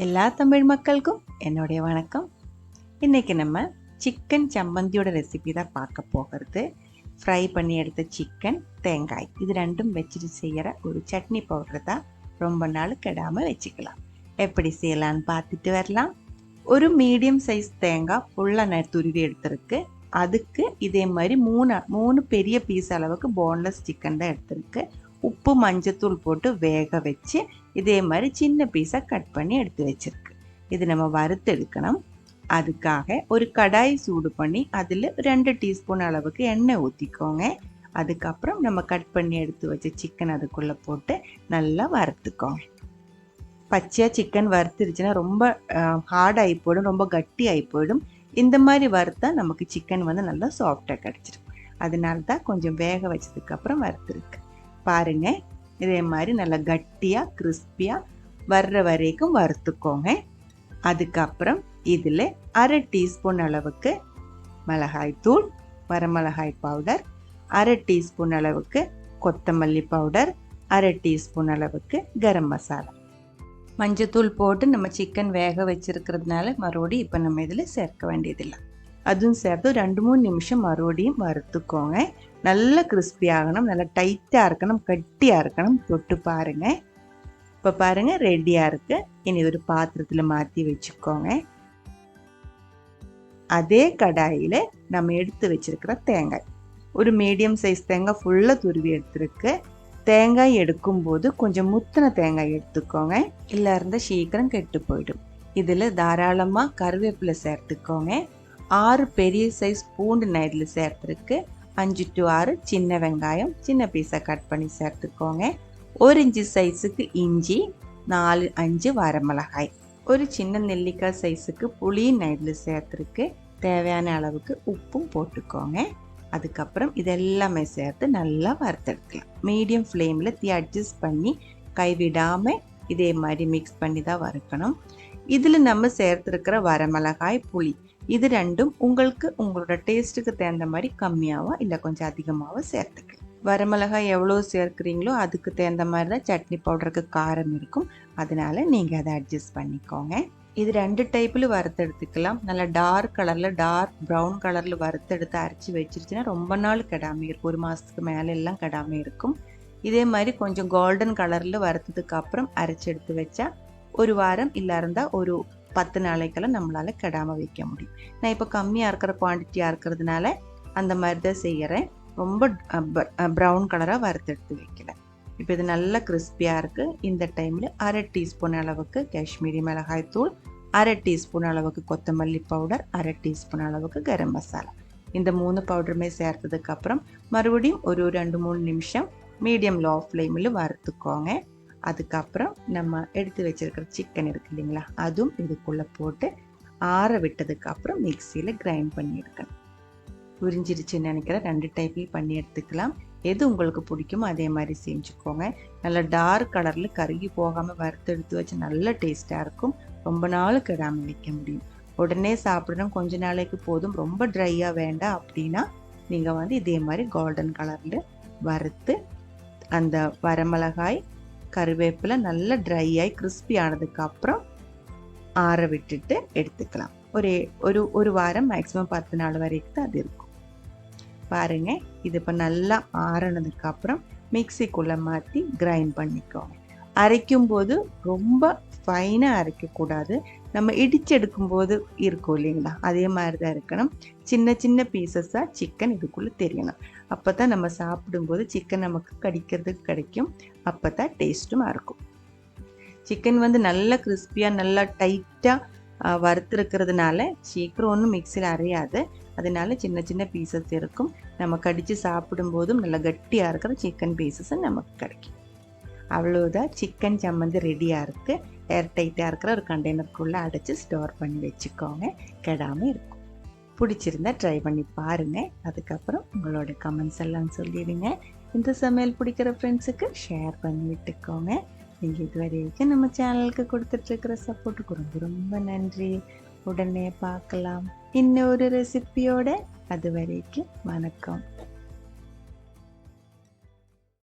எல்லா தமிழ் மக்களுக்கும் என்னுடைய வணக்கம். இன்றைக்கி நம்ம சிக்கன் சம்மந்தியோட ரெசிபி தான் பார்க்க போகிறது. ஃப்ரை பண்ணி எடுத்த சிக்கன், தேங்காய் இது ரெண்டும் வச்சுட்டு செய்கிற ஒரு சட்னி பவுடர் தான். ரொம்ப நாள் கெடாமல் வச்சுக்கலாம். எப்படி செய்யலான்னு பார்த்துட்டு வரலாம். ஒரு மீடியம் சைஸ் தேங்காய் ஃபுல்லாக துருவி எடுத்துருக்கு. அதுக்கு இதே மாதிரி மூணு பெரிய பீஸ் அளவுக்கு போன்லெஸ் சிக்கன் தான் எடுத்துருக்கு. உப்பு மஞ்சத்தூள் போட்டு வேக வச்சு இதே மாதிரி சின்ன பீஸாக கட் பண்ணி எடுத்து வச்சிருக்கு. இது நம்ம வறுத்து எடுக்கணும். அதுக்காக ஒரு கடாய் சூடு பண்ணி அதில் 2 டீஸ்பூன் அளவுக்கு எண்ணெய் ஊற்றிக்கோங்க. அதுக்கப்புறம் நம்ம கட் பண்ணி எடுத்து வச்ச சிக்கன் அதுக்குள்ளே போட்டு நல்லா வறுத்துக்கோங்க. பச்சையாக சிக்கன் வறுத்துருச்சுன்னா ரொம்ப ஹார்ட் ஆகி போயிடும், ரொம்ப கட்டி ஆகி போயிடும். இந்த மாதிரி வறுத்தா நமக்கு சிக்கன் நல்லா சாஃப்டாக கிடச்சிடும். அதனால தான் கொஞ்சம் வேக வச்சதுக்கப்புறம் வறுத்துருக்கு. பாருங்க, இதே மாதிரி நல்லா கட்டியாக கிறிஸ்பியாக வர்ற வரைக்கும் வறுத்துக்கோங்க. அதுக்கப்புறம் இதில் 1/2 டீஸ்பூன் அளவுக்கு மிளகாய் தூள், வரமிளகாய் பவுடர், 1/2 டீஸ்பூன் அளவுக்கு கொத்தமல்லி பவுடர், 1/2 டீஸ்பூன் அளவுக்கு கரம் மசாலா, மஞ்சத்தூள் போட்டு நம்ம சிக்கன் வேக வச்சிருக்கிறதுனால மறுபடியும் இப்போ நம்ம இதில் சேர்க்க வேண்டியதில்லை. அதுவும் சேர்த்து 2-3 நிமிஷம் மறுபடியும் வறுத்துக்கோங்க. நல்ல கிறிஸ்பி ஆகணும், நல்லா டைட்டாக இருக்கணும், கட்டியாக இருக்கணும். தொட்டு பாருங்கள். இப்போ பாருங்கள், ரெடியாக இருக்குது. இனி ஒரு பாத்திரத்தில் மாற்றி வச்சுக்கோங்க. அதே கடாயில் நம்ம எடுத்து வச்சிருக்கிற தேங்காய், ஒரு மீடியம் சைஸ் தேங்காய் ஃபுல்லாக துருவி எடுத்துருக்கு. தேங்காய் எடுக்கும்போது கொஞ்சம் முத்தின தேங்காய் எடுத்துக்கோங்க, இல்லை இருந்தால் சீக்கிரம் கெட்டு போயிடும். இதில் தாராளமாக கருவேப்பிலை சேர்த்துக்கோங்க. 6 பெரிய சைஸ் பூண்டு நைட்டில் சேர்த்துருக்கு. 5 to 6 சின்ன வெங்காயம் சின்ன பீஸாக கட் பண்ணி சேர்த்துக்கோங்க. 1 இன்ச்சு சைஸுக்கு இஞ்சி, 4-5 வரமிளகாய், ஒரு சின்ன நெல்லிக்காய் சைஸுக்கு புளி நைட்டில் சேர்த்துருக்கு. தேவையான அளவுக்கு உப்பும் போட்டுக்கோங்க. அதுக்கப்புறம் இதெல்லாமே சேர்த்து நல்லா வறுத்தெடுக்கலாம். மீடியம் ஃப்ளேமில் தீ அட்ஜஸ்ட் பண்ணி கைவிடாமல் இதே மாதிரி மிக்ஸ் பண்ணி தான் வறுக்கணும். இதில் நம்ம சேர்த்துருக்கிற வரமிளகாய், புளி இது ரெண்டும் உங்களோட டேஸ்ட்டுக்கு தகுந்த மாதிரி கம்மியாகவும் இல்லை கொஞ்சம் அதிகமாகவும் சேர்த்துக்கலாம். வரமிளகாய் எவ்வளோ சேர்க்குறீங்களோ அதுக்கு தகுந்த மாதிரி தான் சட்னி பவுடருக்கு காரம் இருக்கும். அதனால நீங்கள் அதை அட்ஜஸ்ட் பண்ணிக்கோங்க. இது 2 டைப்பில் வறுத்தெடுத்துக்கலாம். நல்லா டார்க் ப்ரௌன் கலரில் வறுத்தெடுத்து அரைச்சி வச்சிருச்சுன்னா ரொம்ப நாள் கெடாமல் இருக்கும். 1 மாதத்துக்கு மேலே எல்லாம் கெடாமல் இருக்கும். இதே மாதிரி கொஞ்சம் கோல்டன் கலரில் வறுத்ததுக்கு அப்புறம் அரைச்சி எடுத்து வச்சா 1 வாரம் இல்லை இருந்தால் ஒரு 10 நாளைக்கெல்லாம் நம்மளால் கெடாமல் வைக்க முடியும். நான் இப்போ கம்மியாக இருக்கிற குவான்டிட்டியாக இருக்கிறதுனால அந்த மாதிரி தான் செய்கிறேன். ரொம்ப ப்ரௌன் கலராக வறுத்தெடுத்து வைக்கிறேன். இப்போ இது நல்லா கிறிஸ்பியாக இருக்குது. இந்த டைமில் 1/2 டீஸ்பூன் அளவுக்கு காஷ்மீரி மிளகாய் தூள், 1/2 டீஸ்பூன் அளவுக்கு கொத்தமல்லி பவுடர், 1/2 டீஸ்பூன் அளவுக்கு கரம் மசாலா, இந்த 3 பவுடருமே சேர்த்ததுக்கப்புறம் மறுபடியும் ஒரு 2-3 நிமிஷம் மீடியம் லோ ஃப்ளேமில் வறுத்துக்கோங்க. அதுக்கப்புறம் நம்ம எடுத்து வச்சிருக்கிற சிக்கன் இருக்கு இல்லைங்களா, அதுவும் இதுக்குள்ளே போட்டு ஆற விட்டதுக்கப்புறம் மிக்சியில் கிரைண்ட் பண்ணி எடுக்கணும். புரிஞ்சிருச்சுன்னு நினைக்கிறேன். 2 டைப்லையும் பண்ணி எடுத்துக்கலாம். எது உங்களுக்கு பிடிக்குமோ அதே மாதிரி செஞ்சுக்கோங்க. நல்லா டார்க் கலரில் கருகி போகாமல் வறுத்து எடுத்து வச்சு நல்ல டேஸ்ட்டாக இருக்கும். ரொம்ப நாள் கெடாமல் வைக்க முடியும். உடனே சாப்பிடணும், கொஞ்ச நாளைக்கு போதும், ரொம்ப ட்ரையாக வேண்டாம் அப்படின்னா நீங்கள் இதே மாதிரி கோல்டன் கலரில் வறுத்து அந்த வரமிளகாய், கருவேப்பிலை நல்லா ட்ரை ஆகி கிறிஸ்பி ஆனதுக்கப்புறம் ஆற விட்டுட்டு எடுத்துக்கலாம். ஒரு வாரம் மேக்ஸிமம் 10 நாள் வரைக்கும் தான் அது இருக்கும். பாருங்கள், இது இப்போ நல்லா ஆறினதுக்கப்புறம் மிக்சிக்குள்ளே மாற்றி கிரைண்ட் பண்ணிக்கோங்க. அரைக்கும்போது ரொம்ப ஃபைனாக அரைக்கக்கூடாது. நம்ம இடித்து எடுக்கும்போது இருக்கும் இல்லைங்களா, அதே மாதிரி தான் இருக்கணும். சின்ன சின்ன பீசஸாக சிக்கன் இதுக்குள்ளே தெரியணும். அப்போ தான் நம்ம சாப்பிடும்போது சிக்கன் நமக்கு கடிக்கிறதுக்கு கிடைக்கும். அப்போ தான் டேஸ்ட்டும் இருக்கும். சிக்கன் நல்லா கிறிஸ்பியாக நல்லா டைட்டாக வறுத்துருக்கிறதுனால சீக்கிரம் ஒன்றும் மிக்சியில் அரையாது. அதனால சின்ன சின்ன பீசஸ் இருக்கும். நம்ம கடித்து சாப்பிடும்போதும் நல்லா கட்டியாக இருக்கிற சிக்கன் பீசஸ் நமக்கு கிடைக்கும். அவ்வளோதான், சிக்கன் சம்மந்தி ரெடியாக இருக்குது. ஏர் டைட்டாக இருக்கிற ஒரு கண்டெய்னருக்குள்ளே அடைச்சி ஸ்டோர் பண்ணி வச்சுக்கோங்க. கெடாமல் இருக்கும். பிடிச்சிருந்தா ட்ரை பண்ணி பாருங்கள். அதுக்கப்புறம் உங்களோட கமெண்ட்ஸ் எல்லாம் சொல்லிடுங்க. இந்த சமையல் பிடிக்கிற ஃப்ரெண்ட்ஸுக்கு ஷேர் பண்ணி விட்டுக்கோங்க. நீங்கள் இது வரைக்கும் நம்ம சேனலுக்கு கொடுத்துட்ருக்கிற சப்போர்ட்டுக்கு ரொம்ப ரொம்ப நன்றி. உடனே பார்க்கலாம் இன்னொரு ரெசிபியோட. அது வரைக்கும் வணக்கம்.